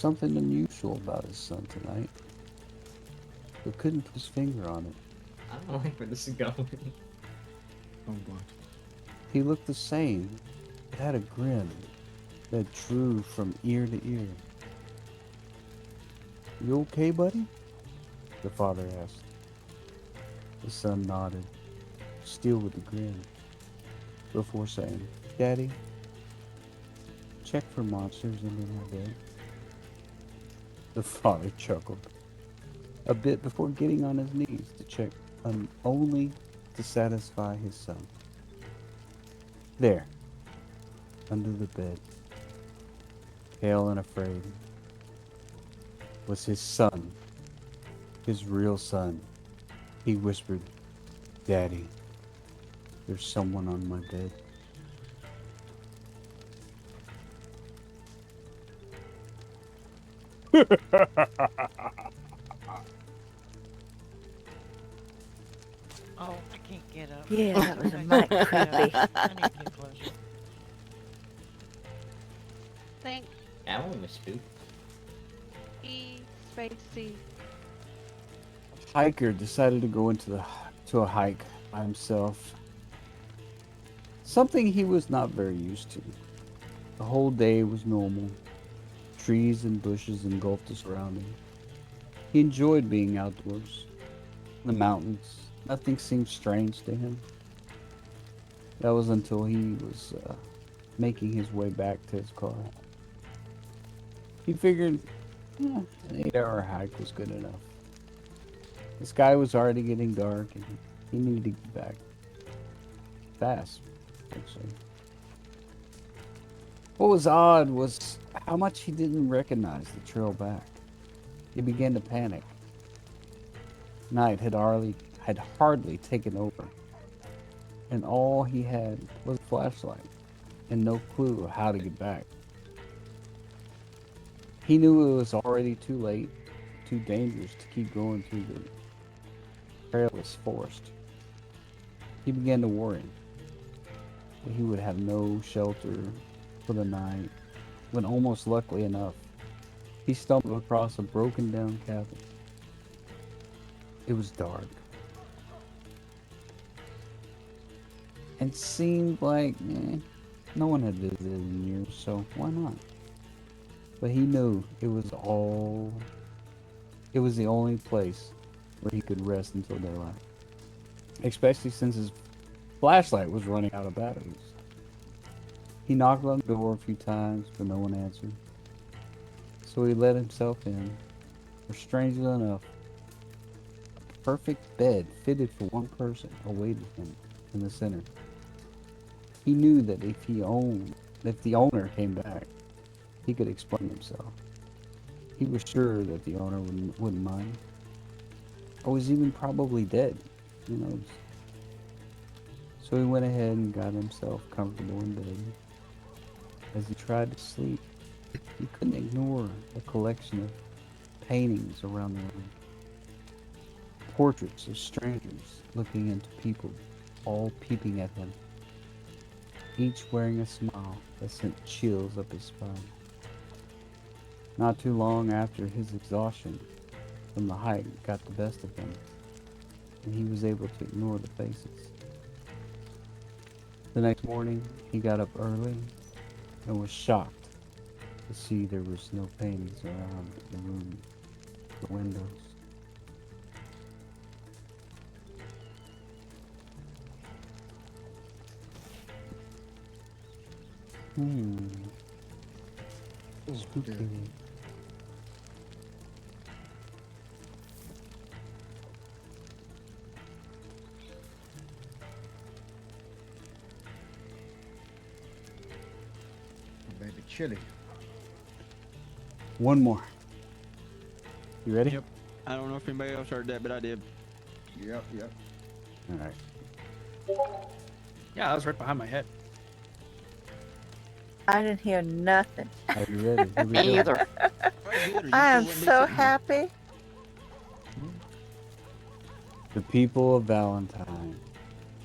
Something unusual about his son tonight, but couldn't put his finger on it. I don't like where this is going. Oh boy. He looked the same, but had a grin that drew from ear to ear. You okay, buddy? The father asked. The son nodded, still with a grin, before saying, Daddy, check for monsters under my bed. The father chuckled a bit before getting on his knees to check only to satisfy his son. There, under the bed, pale and afraid, was his son, his real son. He whispered, Daddy, there's someone on my bed. Oh, I can't get up. Yeah, that was a I mite can't get creepy. up. I need to get closer. Thanks, That one was spooked. E Spacey. Hiker decided to go to a hike by himself. Something he was not very used to. The whole day was normal. Trees and bushes engulfed the surrounding. He enjoyed being outdoors. The mountains. Nothing seemed strange to him. That was until he was making his way back to his car. He figured an 8-hour hike was good enough. The sky was already getting dark and he needed to get back fast, actually. What was odd was how much he didn't recognize the trail back. He began to panic. Night had hardly taken over, and all he had was a flashlight and no clue of how to get back. He knew it was already too late, too dangerous to keep going through the perilous forest. He began to worry that he would have no shelter for the night, when almost luckily enough, he stumbled across a broken down cabin. It was dark and seemed like no one had visited in years, so why not? But he knew it was the only place where he could rest until daylight, especially since his flashlight was running out of batteries. He knocked on the door a few times, but no one answered. So he let himself in, where strangely enough, a perfect bed fitted for one person awaited him in the center. He knew that if the owner came back, he could explain himself. He was sure that the owner wouldn't mind. Or was even probably dead, who knows. So he went ahead and got himself comfortable in bed. As he tried to sleep, he couldn't ignore the collection of paintings around the room. Portraits of strangers looking into people, all peeping at him, each wearing a smile that sent chills up his spine. Not too long after, his exhaustion from the hike got the best of him, and he was able to ignore the faces. The next morning, he got up early and was shocked to see there was no paintings around the room, the windows. Oh Spooky. dear. Oh, baby, chilly. One more. You ready? Yep. I don't know if anybody else heard that, but I did. Yep, yep. All right. Yeah, that was right behind my head. I didn't hear nothing. Are you ready? Here we Me go. either. I am so happy. The people of Valentine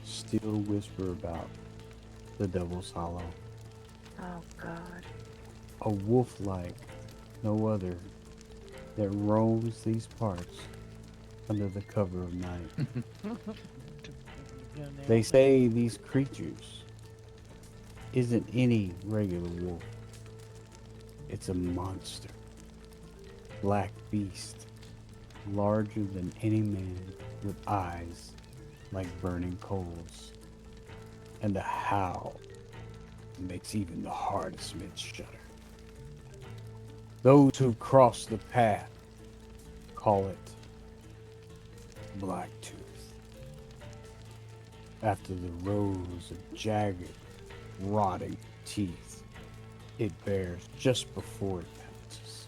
still whisper about the Devil's Hollow, Oh God. a wolf-like no other that roams these parts under the cover of night. They say these creatures isn't any regular wolf. It's a monster. Black beast, larger than any man, with eyes like burning coals, and a howl that makes even the hardest men shudder. Those who cross the path call it Blacktooth, after the rows of jagged, rotting teeth it bears just before it pounces.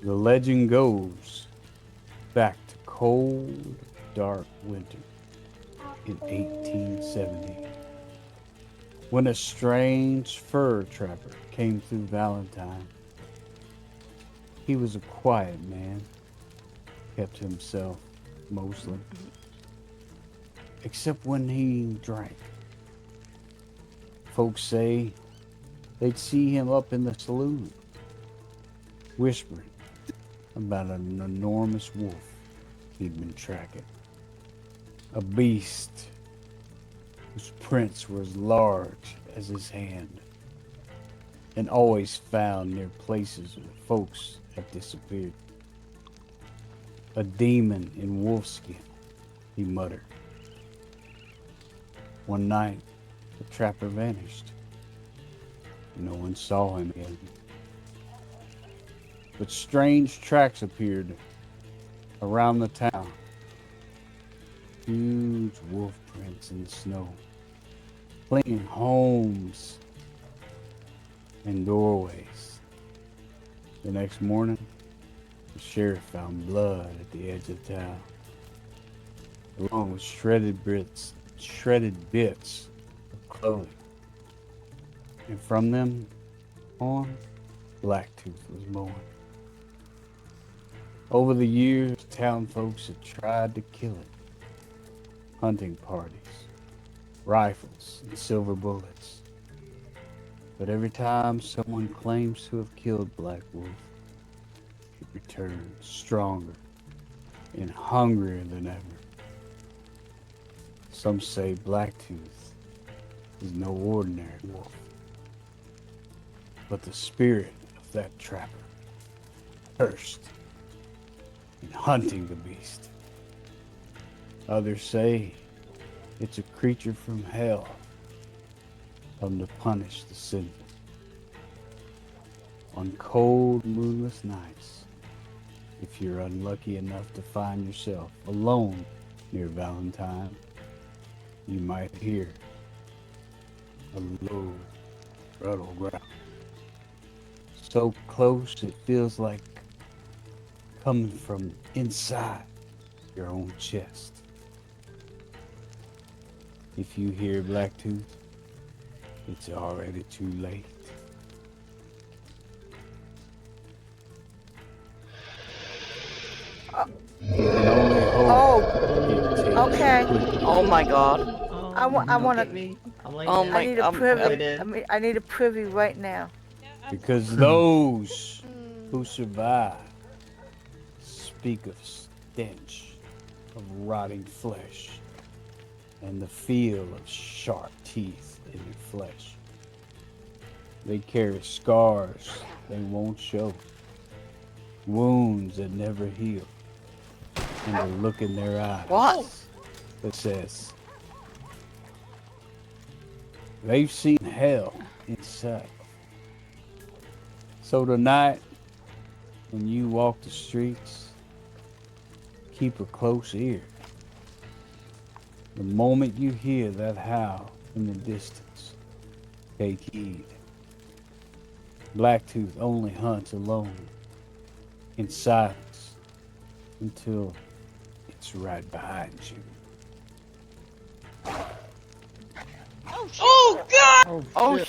The legend goes back to cold, dark winter in 1870, when a strange fur trapper came through Valentine. He was a quiet man, kept to himself mostly, except when he drank. Folks say they'd see him up in the saloon, whispering about an enormous wolf he'd been tracking. A beast whose prints were as large as his hand, and always found near places where folks had disappeared. A demon in wolfskin, he muttered. One night, the trapper vanished. No one saw him again. But strange tracks appeared around the town. Huge wolf prints in the snow, clinging homes and doorways. The next morning, the sheriff found blood at the edge of town, along with shredded bits of clothing. And from them on, Blacktooth was born. Over the years, town folks had tried to kill it. Hunting parties, rifles, and silver bullets. But every time someone claims to have killed Black Wolf, it returns stronger and hungrier than ever. Some say Blacktooth is no ordinary wolf, but the spirit of that trapper, cursed in hunting the beast. Others say it's a creature from hell, come to punish the sinful. On cold, moonless nights, if you're unlucky enough to find yourself alone near Valentine, you might hear a low, rattle growl. So close it feels like coming from inside your own chest. If you hear Blacktooth, it's already too late. You can only hope it takes okay. quick. Oh my God. Oh, I want Don't to. get me. I'm like, I need a privy. did. I need a privy right now. Because those who Mm. survive speak of stench of rotting flesh and the feel of sharp teeth in your flesh. They carry scars they won't show, wounds that never heal, and a look in their eyes that says they've seen hell inside. So tonight, when you walk the streets, keep a close ear. The moment you hear that howl in the distance, take heed. Blacktooth only hunts alone, in silence, until it's right behind you. oh, shit. Oh shit.